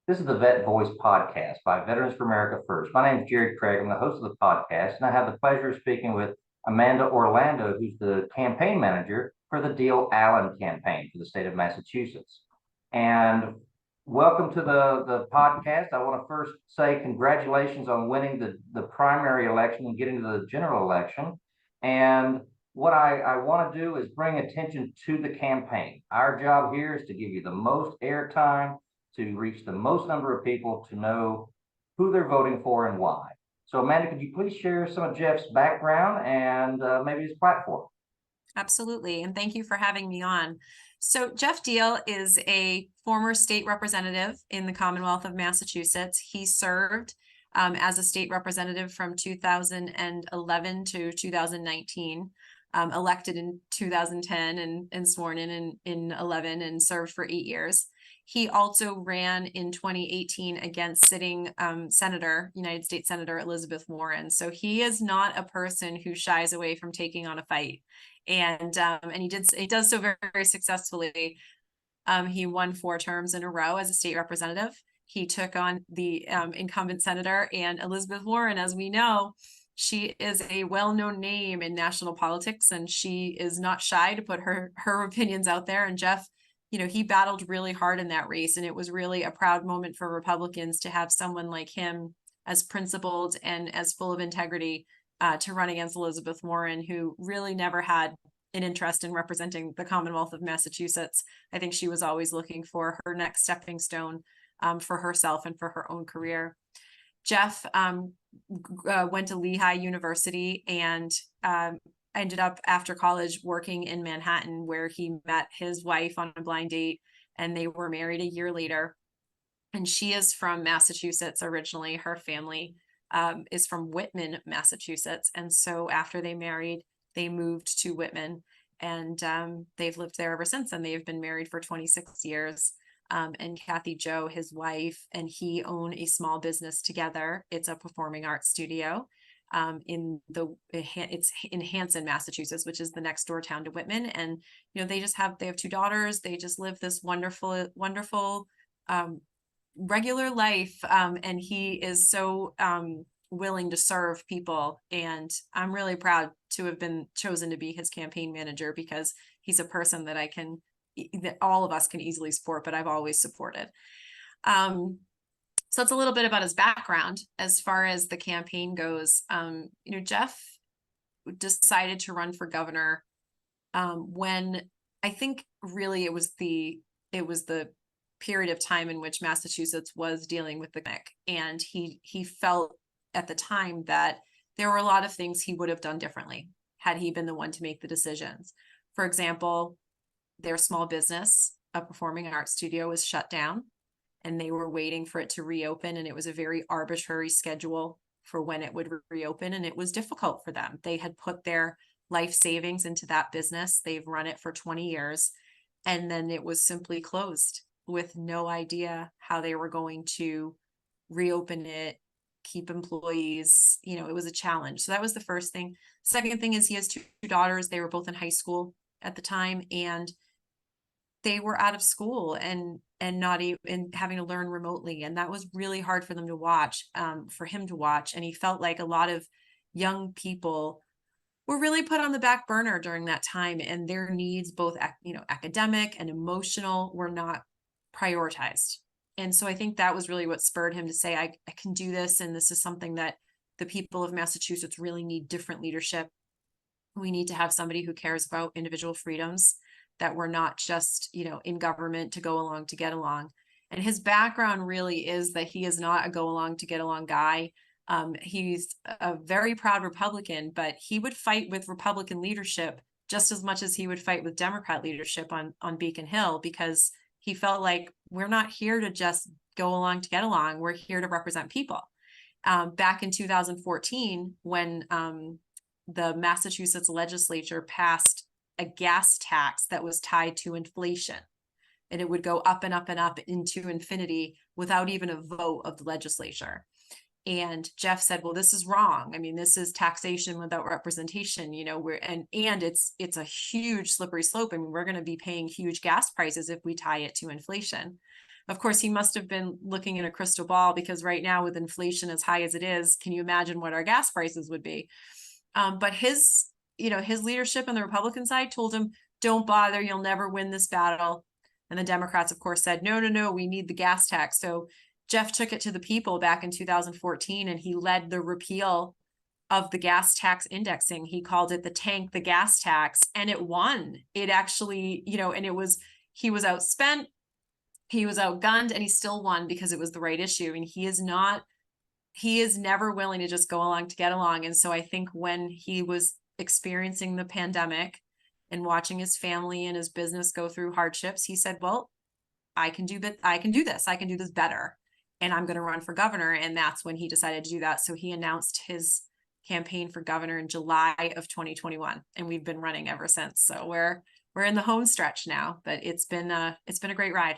This is the Vet Voice podcast by Veterans for America First. My name is Jared Craig. I'm the host of the podcast, and I have the pleasure of speaking with Amanda Orlando, who's the campaign manager for the Diehl Allen campaign for the state of Massachusetts. And welcome to the podcast. I want to first say congratulations on winning the primary election and getting to the general election. And what I want to do is bring attention to the campaign. Our job here is to give you the most airtime, to reach the most number of people, to know who they're voting for and why. So Amanda, could you please share some of Geoff's background and maybe his platform? Absolutely. And thank you for having me on. So Geoff Diehl is a former state representative in the Commonwealth of Massachusetts. He served as a state representative from 2011 to 2019, elected in 2010 and sworn in 11 and served for 8 years. He also ran in 2018 against sitting United States Senator Elizabeth Warren. So he is not a person who shies away from taking on a fight. And he does so very, very successfully. He won 4 terms in a row as a state representative. He took on the incumbent senator, and Elizabeth Warren, as we know, she is a well-known name in national politics, and she is not shy to put her opinions out there. And Geoff, he battled really hard in that race, and it was really a proud moment for Republicans to have someone like him as principled and as full of integrity to run against Elizabeth Warren, who really never had an interest in representing the Commonwealth of Massachusetts. I think she was always looking for her next stepping stone for herself and for her own career. Geoff went to Lehigh University and ended up after college working in Manhattan, where he met his wife on a blind date, and they were married a year later. And she is from Massachusetts originally. Her family is from Whitman, Massachusetts. And so after they married, they moved to Whitman, and they've lived there ever since. And they've been married for 26 years. And Kathy Jo, his wife, and he own a small business together. It's a performing arts studio it's in Hanson, Massachusetts, which is the next door town to Whitman. And they have 2 daughters. They just live this wonderful regular life, and he is so willing to serve people, and I'm really proud to have been chosen to be his campaign manager, because he's a person that all of us can easily support, but I've always supported. So that's a little bit about his background. As far as the campaign goes, Geoff decided to run for governor when I think really it was the period of time in which Massachusetts was dealing with the pandemic, and he felt at the time that there were a lot of things he would have done differently had he been the one to make the decisions. For example, their small business, a performing arts studio, was shut down, and they were waiting for it to reopen, and it was a very arbitrary schedule for when it would reopen, and it was difficult for them. They had put their life savings into that business. They've run it for 20 years, and then it was simply closed with no idea how they were going to reopen it, keep employees. It was a challenge. So that was the first thing. Second thing is he has 2 daughters. They were both in high school at the time, and they were out of school and not even having to learn remotely. And that was really hard for them to watch, for him to watch. And he felt like a lot of young people were really put on the back burner during that time, and their needs, both academic and emotional, were not prioritized. And so I think that was really what spurred him to say, I can do this. And this is something that the people of Massachusetts really need: different leadership. We need to have somebody who cares about individual freedoms, that we're not just, in government to go along to get along. And his background really is that he is not a go along to get along guy. He's a very proud Republican, but he would fight with Republican leadership just as much as he would fight with Democrat leadership on Beacon Hill, because he felt like, we're not here to just go along to get along. We're here to represent people. Back in 2014, when the Massachusetts legislature passed a gas tax that was tied to inflation, and it would go up and up and up into infinity without even a vote of the legislature. And Geoff said, well, this is wrong. I mean, this is taxation without representation, and it's a huge slippery slope. I mean, we're going to be paying huge gas prices if we tie it to inflation. Of course, he must have been looking in a crystal ball, because right now with inflation as high as it is, can you imagine what our gas prices would be? But his leadership on the Republican side told him, don't bother, you'll never win this battle. And the Democrats, of course, said, no, no, no, we need the gas tax. So Geoff took it to the people back in 2014, and he led the repeal of the gas tax indexing. He called it the gas tax, and it won. It actually, and he was outspent, he was outgunned, and he still won because it was the right issue. And he is never willing to just go along to get along. And so I think when he was experiencing the pandemic and watching his family and his business go through hardships, he said, well, I can do this. I can do this better. And I'm going to run for governor. And that's when he decided to do that. So he announced his campaign for governor in July of 2021. And we've been running ever since. So we're in the home stretch now, but it's been a great ride.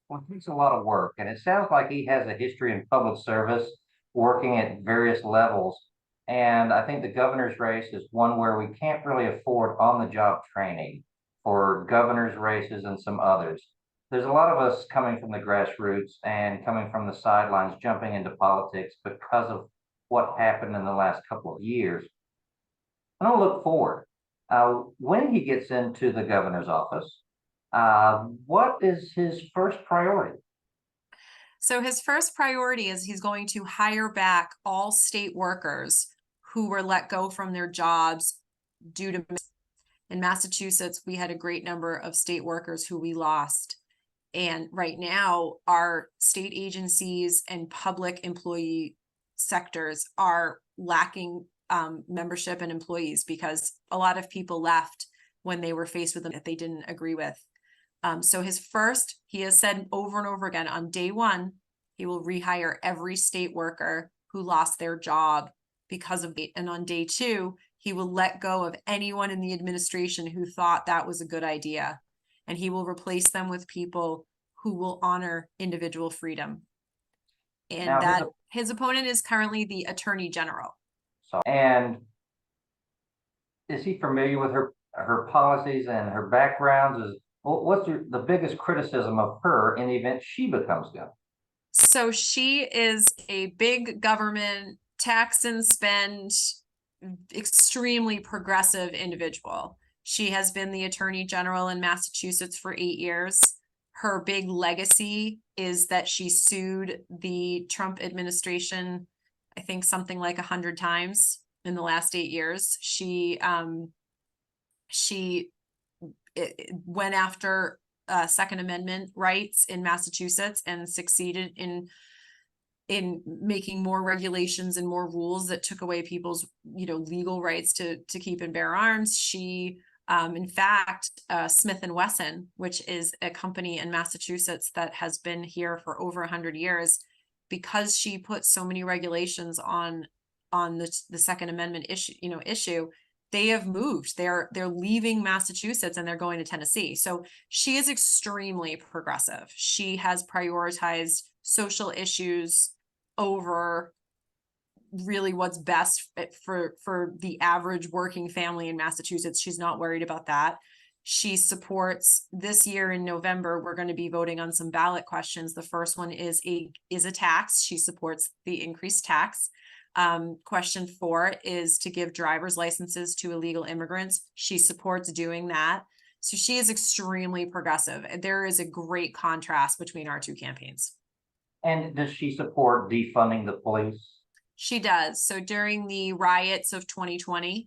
Well, it takes a lot of work, and it sounds like he has a history in public service, working at various levels. And I think the governor's race is one where we can't really afford on-the-job training for governor's races and some others. There's a lot of us coming from the grassroots and coming from the sidelines, jumping into politics because of what happened in the last couple of years. I don't look forward. When he gets into the governor's office, what is his first priority? So his first priority is he's going to hire back all state workers who were let go from their jobs due to, in Massachusetts, we had a great number of state workers who we lost. And right now, our state agencies and public employee sectors are lacking membership and employees, because a lot of people left when they were faced with them that they didn't agree with. So he has said over and over again, on day one, he will rehire every state worker who lost their job because of it. And on day two, he will let go of anyone in the administration who thought that was a good idea. And he will replace them with people who will honor individual freedom. And Now, his opponent is currently the Attorney General. And is he familiar with her policies and her backgrounds? What's the biggest criticism of her in the event she becomes governor? So she is a big government, tax and spend, extremely progressive individual. She has been the Attorney General in Massachusetts for 8 years. Her big legacy is that she sued the Trump administration, I think something like 100 times in the last 8 years. She went after Second Amendment rights in Massachusetts and succeeded in making more regulations and more rules that took away people's legal rights to keep and bear arms. She in fact, Smith & Wesson, which is a company in Massachusetts that has been here for over 100 years, because she put so many regulations on the Second Amendment issue, they have moved. They're leaving Massachusetts and they're going to Tennessee. So she is extremely progressive. She has prioritized social issues over really what's best for the average working family in Massachusetts. She's not worried about that. She supports, this year in November, we're going to be voting on some ballot questions. The first one is a tax. She supports the increased tax. Question 4 is to give driver's licenses to illegal immigrants. She supports doing that. So she is extremely progressive. There is a great contrast between our two campaigns. And does she support defunding the police? She does. So during the riots of 2020,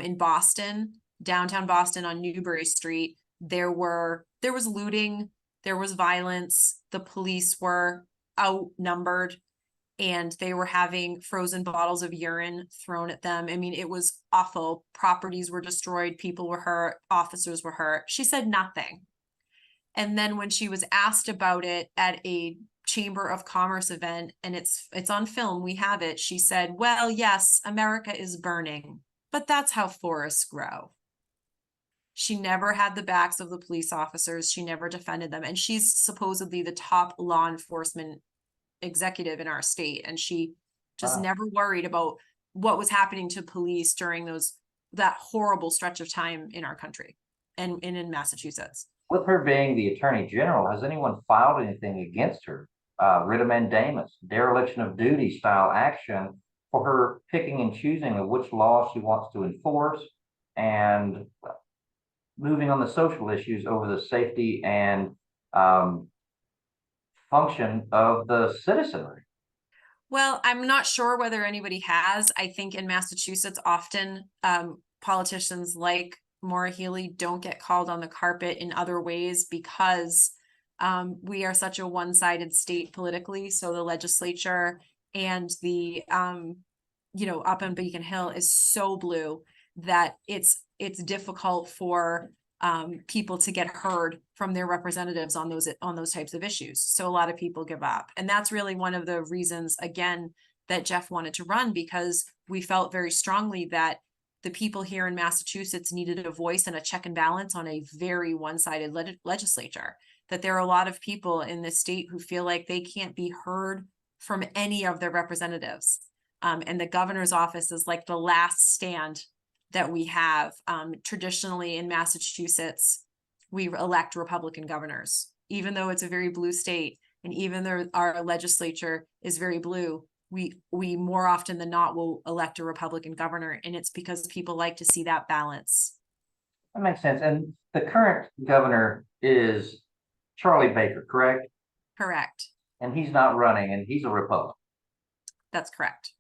in Boston, downtown Boston on Newbury Street, there was looting, there was violence, the police were outnumbered, and they were having frozen bottles of urine thrown at them. I mean, it was awful. Properties were destroyed, people were hurt, officers were hurt. She said nothing. And then when she was asked about it at a Chamber of Commerce event, and it's on film, we have it, she said, well, yes, America is burning, but that's how forests grow. She never had the backs of the police officers. She never defended them. And she's supposedly the top law enforcement executive in our state. And she just never worried about what was happening to police during that horrible stretch of time in our country and in Massachusetts. With her being the Attorney General, has anyone filed anything against her? Writ of mandamus, dereliction of duty style action for her picking and choosing of which laws she wants to enforce and moving on the social issues over the safety and um, function of the citizenry. Well, I'm not sure whether anybody has. I think in Massachusetts, often politicians like Maura Healey don't get called on the carpet in other ways because we are such a one-sided state politically. So the legislature and the up on Beacon Hill is so blue that it's difficult for people to get heard from their representatives on those types of issues. So a lot of people give up. And that's really one of the reasons, again, that Geoff wanted to run, because we felt very strongly that the people here in Massachusetts needed a voice and a check and balance on a very one-sided legislature. That there are a lot of people in this state who feel like they can't be heard from any of their representatives. And the governor's office is like the last stand that we have. Traditionally in Massachusetts, we elect Republican governors, even though it's a very blue state. And even though our legislature is very blue, we more often than not will elect a Republican governor. And it's because people like to see that balance. That makes sense. And the current governor is Charlie Baker, correct? Correct. And he's not running, and he's a Republican. That's correct.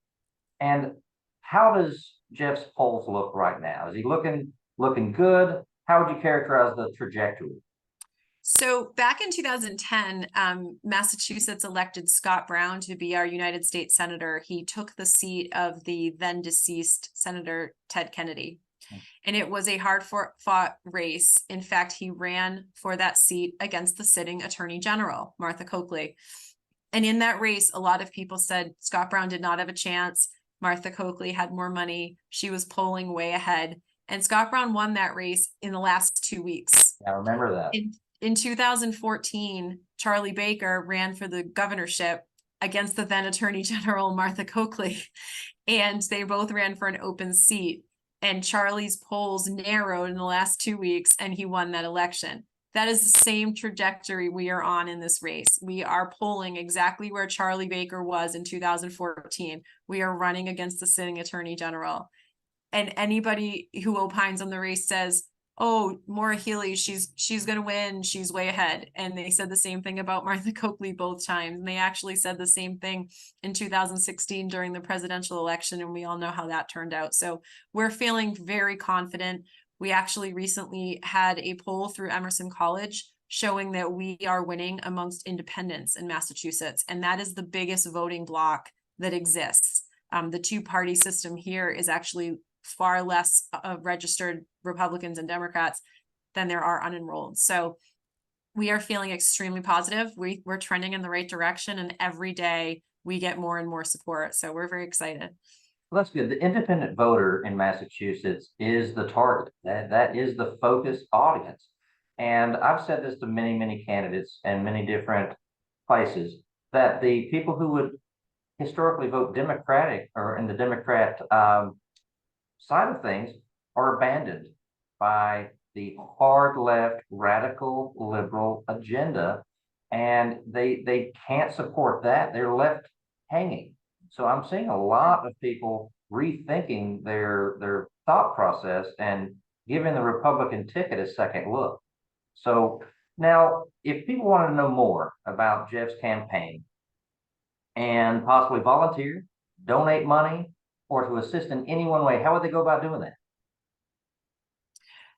And how does Geoff's polls look right now? Is he looking good? How would you characterize the trajectory? So back in 2010, Massachusetts elected Scott Brown to be our United States Senator. He took the seat of the then deceased Senator Ted Kennedy. And it was a hard fought race. In fact, he ran for that seat against the sitting Attorney General, Martha Coakley. And in that race, a lot of people said Scott Brown did not have a chance. Martha Coakley had more money. She was polling way ahead. And Scott Brown won that race in the last 2 weeks. I remember that. In 2014, Charlie Baker ran for the governorship against the then Attorney General, Martha Coakley. And they both ran for an open seat. And Charlie's polls narrowed in the last 2 weeks, and he won that election. That is the same trajectory we are on in this race. We are polling exactly where Charlie Baker was in 2014. We are running against the sitting Attorney General. And anybody who opines on the race says, oh, Maura Healey, she's going to win. She's way ahead. And they said the same thing about Martha Coakley both times. And they actually said the same thing in 2016 during the presidential election. And we all know how that turned out. So we're feeling very confident. We actually recently had a poll through Emerson College showing that we are winning amongst independents in Massachusetts. And that is the biggest voting bloc that exists. The two-party system here is actually far less registered Republicans and Democrats than there are unenrolled. So we are feeling extremely positive. We're trending in the right direction, and every day we get more and more support. So we're very excited. Well, that's good. The independent voter in Massachusetts is the target. That is the focus audience. And I've said this to many, many candidates and many different places, that the people who would historically vote Democratic or in the Democrat side of things are abandoned by the hard left radical liberal agenda, and they can't support that. They're left hanging. So I'm seeing a lot of people rethinking their thought process and giving the Republican ticket a second look. So now, if people want to know more about Geoff's campaign and possibly volunteer, donate money, or to assist in any one way, how would they go about doing that?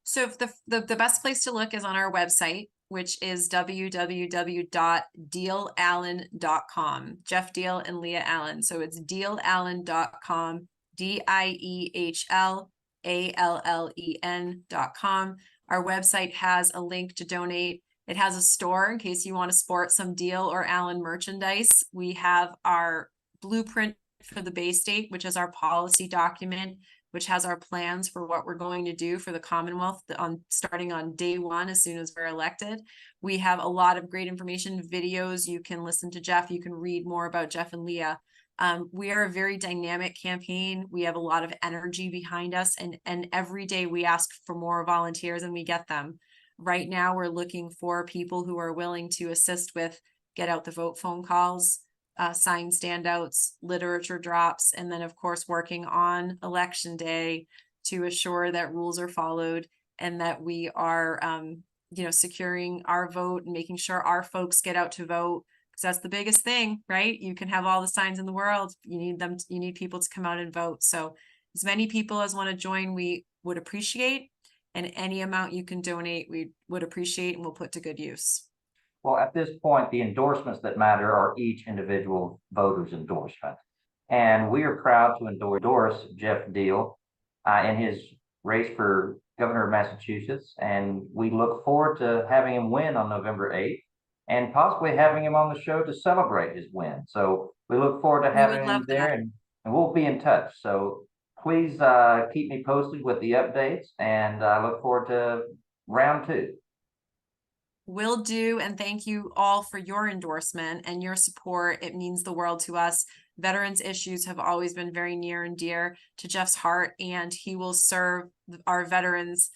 So if the best place to look is on our website, which is www.diehallen.com. Geoff Diehl and Leah Allen. So it's diehallen.com, DIEHLALLEN.com. Our website has a link to donate. It has a store in case you want to sport some Diehl or Allen merchandise. We have our blueprint for the Bay State, which is our policy document, which has our plans for what we're going to do for the Commonwealth starting on day one as soon as we're elected. We have a lot of great information, videos. You can listen to Geoff. You can read more about Geoff and Leah. We are a very dynamic campaign. We have a lot of energy behind us, and every day we ask for more volunteers and we get them. Right now, we're looking for people who are willing to assist with get out the vote phone calls, sign standouts, literature drops, and then of course, working on election day to assure that rules are followed and that we are, securing our vote and making sure our folks get out to vote. Because that's the biggest thing, right? You can have all the signs in the world. You need people to come out and vote. So as many people as want to join, we would appreciate, and any amount you can donate, we would appreciate and we'll put to good use. Well, at this point, the endorsements that matter are each individual voter's endorsement. And we are proud to endorse Geoff Diehl in his race for governor of Massachusetts. And we look forward to having him win on November 8th and possibly having him on the show to celebrate his win. So we look forward to We would having love him there, that. and we'll be in touch. So please keep me posted with the updates, and I look forward to round 2. Will do. And thank you all for your endorsement and your support. It means the world to us. Veterans issues have always been very near and dear to Geoff's heart, and he will serve our veterans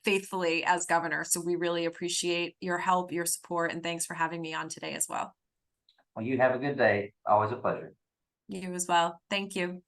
faithfully as governor. So we really appreciate your help, your support, and thanks for having me on today as well. Well, you have a good day. Always a pleasure. You as well. Thank you.